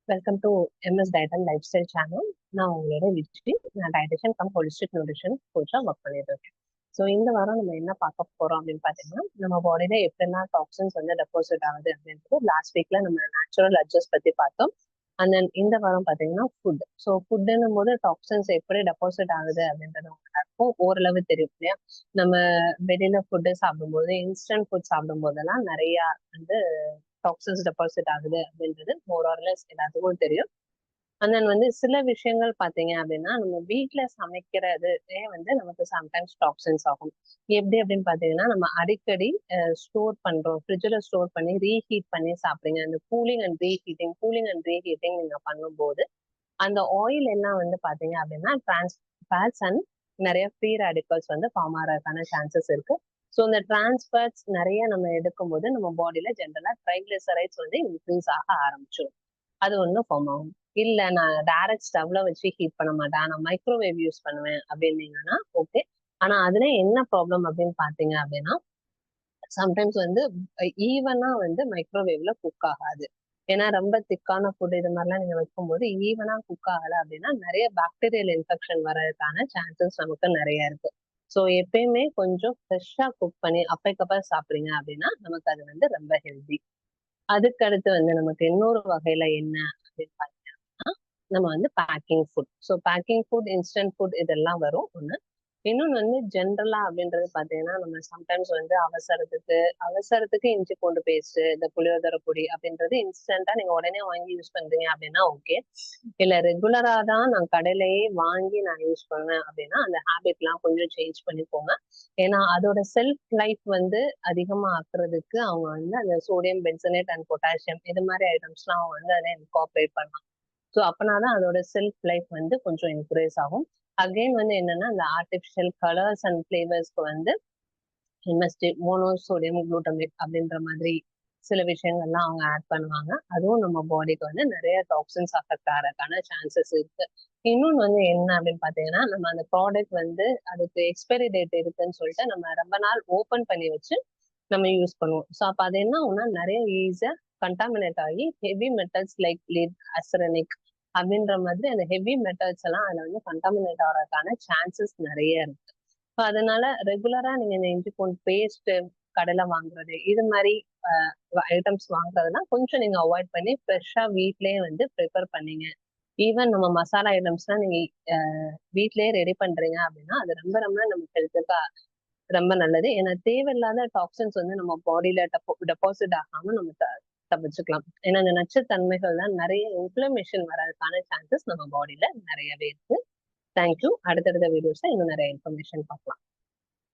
Welcome to MS diet and life style channel. நான் உங்களோட விஜி. நான் டயட்டிஷியன் கம் ஹோலிஸ்டிக் நியூட்ரிஷன் கோச்சா work பண்ணிட்டு இருக்கேன். ஸோ இந்த வாரம் நம்ம என்ன பார்க்க போறோம் அப்படின்னு பார்த்தீங்கன்னா, நம்ம பாடியில எப்படிலாம் டாக்ஸின்ஸ் வந்து டெபாசிட் ஆகுது அப்படின்றது லாஸ்ட் வீக்ல நம்ம நேச்சுரல் அட்ஜஸ்ட் பத்தி பார்த்தோம். அண்ட் தென் இந்த வாரம் பார்த்தீங்கன்னா ஃபுட். ஸோ ஃபுட்டுன்னும் போது டாக்ஸின்ஸ் எப்படி டெபாசிட் ஆகுது அப்படின்றது எல்லாருக்கும் ஓரளவு தெரியும் இல்லையா? நம்ம வெளியில ஃபுட்டு சாப்பிடும்போது, இன்ஸ்டன்ட் ஃபுட் சாப்பிடும் போதெல்லாம் நிறைய வந்து டாக்ஸின்ஸ் டெபாசிட் ஆகுது அப்படின்றது மோர் ஆர் லெஸ் எல்லாத்துக்கும் தெரியும். அண்ட் தென் வந்து சில விஷயங்கள் பாத்தீங்க அப்படின்னா நம்ம வீட்டுல சமைக்கிறதே வந்து நமக்கு சம்டைம்ஸ் டாக்ஸின்ஸ் ஆகும். எப்படி அப்படின்னு பாத்தீங்கன்னா, நம்ம அடிக்கடி ஸ்டோர் பண்றோம், ஃப்ரிட்ஜில் ஸ்டோர் பண்ணி ரீஹீட் பண்ணி சாப்பிடுங்க. அந்த கூலிங் அண்ட் ரீஹீட்டிங் நீங்க பண்ணும்போது அந்த ஆயில் எல்லாம் வந்து பாத்தீங்க அப்படின்னா டிரான்ஸ் ஃபேட்ஸ் அண்ட் நிறைய ஃப்ரீ ரேடிக்கல்ஸ் வந்து ஃபார்ம் ஆகிறதுக்கான சான்சஸ் இருக்கு. ஸோ இந்த டிரான்ஸ்ஃபேட்ஸ் நிறைய நம்ம எடுக்கும்போது நம்ம பாடியில ஜென்ரலா ட்ரைக்ளிசரைட்ஸ் வந்து இன்க்ரீஸ் ஆக ஆரம்பிச்சிடும். அது ஒன்றும் ஃபார்ம் ஆகும். இல்ல நான் டைரக்ட் ஸ்டவ்ல வச்சு ஹீட் பண்ண மாட்டேன், நான் மைக்ரோவேவ் யூஸ் பண்ணுவேன் அப்படின்னீங்கன்னா ஓகே. ஆனா அதுல என்ன ப்ராப்ளம் அப்படின்னு பாத்தீங்க அப்படின்னா, சம்டைம்ஸ் வந்து ஈவனா வந்து மைக்ரோவேவ்ல குக் ஆகாது. ஏன்னா ரொம்ப திக்கான ஃபுட் இது மாதிரிலாம் நீங்க வைக்கும்போது ஈவனா குக் ஆகல அப்படின்னா நிறைய பாக்டீரியல் இன்ஃபெக்ஷன் வர்றதுக்கான சான்சஸ் நமக்கு நிறைய இருக்கு. ஸோ எப்பயுமே கொஞ்சம் ஃப்ரெஷ்ஷா குக் பண்ணி அப்பைக்கப்ப சாப்பிடுறீங்க அப்படின்னா நமக்கு அது வந்து ரொம்ப ஹெல்தி. அதுக்கு அடுத்து வந்து நமக்கு இன்னொரு வகையில என்ன அப்படின்னு பார்த்தீங்கன்னா, நம்ம வந்து packing food. So packing food, instant food இதெல்லாம் வரும் ஒண்ணு. இன்னொன்னு வந்து ஜென்ரலா அப்படின்றது பாத்தீங்கன்னா, நம்ம சம்டைம்ஸ் வந்து அவசரத்துக்கு இஞ்சி பூண்டு பேஸ்ட், இந்த புளியோதரை பொடி அப்படின்றது இன்ஸ்டன்டா நீங்க உடனே வாங்கி யூஸ் பண்றீங்க அப்படின்னா ஓகே. இல்ல ரெகுலரா தான் நான் கடையிலேயே வாங்கி நான் யூஸ் பண்ணுவேன் அப்படின்னா அந்த ஹேபிட்லாம் கொஞ்சம் சேஞ்ச் பண்ணிக்கோங்க. ஏன்னா அதோட செல்ஃப் லைஃப் வந்து அதிகமா ஆக்குறதுக்கு அவங்க வந்து அந்த சோடியம் பென்சனேட் அண்ட் பொட்டாசியம் இது மாதிரி ஐட்டம்ஸ்லாம் அவங்க வந்து அதை இன்கார்பரேட் பண்ணலாம். ஸோ அப்பனாதான் அதோட செல்ஃப் லைஃப் வந்து கொஞ்சம் இன்க்ரீஸ் ஆகும். அகைன் வந்து என்னன்னா இந்த ஆர்டிபிஷியல் கலர்ஸ் அண்ட் ஃபிளேவர்ஸ்க்கு வந்து எம்எஸ்டி மோனோசோடியம் குளூட்டமேட் அப்படின்ற மாதிரி சில விஷயங்கள்லாம் அவங்க ஆட் பண்ணுவாங்க. அதுவும் நம்ம பாடிக்கு வந்து நிறைய டாக்ஸின்ஸ் அஃபெக்ட் ஆகிறதுக்கான சான்சஸ் இருக்கு. இன்னொன்று வந்து என்ன அப்படின்னு பாத்தீங்கன்னா, நம்ம அந்த ப்ராடக்ட் வந்து அதுக்கு எக்ஸ்பைரி டேட் இருக்குன்னு சொல்லிட்டு நம்ம ரொம்ப நாள் ஓபன் பண்ணி வச்சு நம்ம யூஸ் பண்ணுவோம். ஸோ அப்ப அது என்ன ஆகும்னா நிறைய ஈஸியா கண்டாமினேட் ஆகி ஹெவி மெட்டல்ஸ் லைக் லீட், அசரனிக் அப்படின்ற மாதிரி அந்த ஹெவி மெட்டல்ஸ் எல்லாம் அதுல வந்து கண்டாமினேட் ஆகிறதுக்கான சான்சஸ் நிறைய இருக்கு. ஸோ அதனால ரெகுலரா நீங்க இந்த இஞ்சி பூண்டு பேஸ்ட் கடையில வாங்குறது இது மாதிரி ஐட்டம்ஸ் வாங்குறதெல்லாம் கொஞ்சம் நீங்க அவாய்ட் பண்ணி ஃப்ரெஷ்ஷா வீட்லயே வந்து ப்ரிப்பேர் பண்ணீங்க. ஈவன் நம்ம மசாலா ஐட்டம்ஸ்லாம் நீங்க வீட்லயே ரெடி பண்றீங்க அப்படின்னா அது ரொம்ப ரொம்ப நம்ம ஹெல்த்துக்கு ரொம்ப நல்லது. ஏன்னா தேவையில்லாத டாக்ஸின்ஸ் வந்து நம்ம பாடியில டெபாசிட் ஆகாம நம்ம தப்பிச்சுக்கலாம். ஏன்னா இந்த நச்சுத்தன்மைகள் தான் நிறைய இன்ஃப்ளமேஷன் வர்றதுக்கான சான்சஸ் நம்ம பாடியில நிறையவே இருக்கு. தேங்க்யூ. அடுத்தடுத்த வீடியோஸ்ல இன்னும் நிறைய இன்ஃபர்மேஷன் பார்க்கலாம்.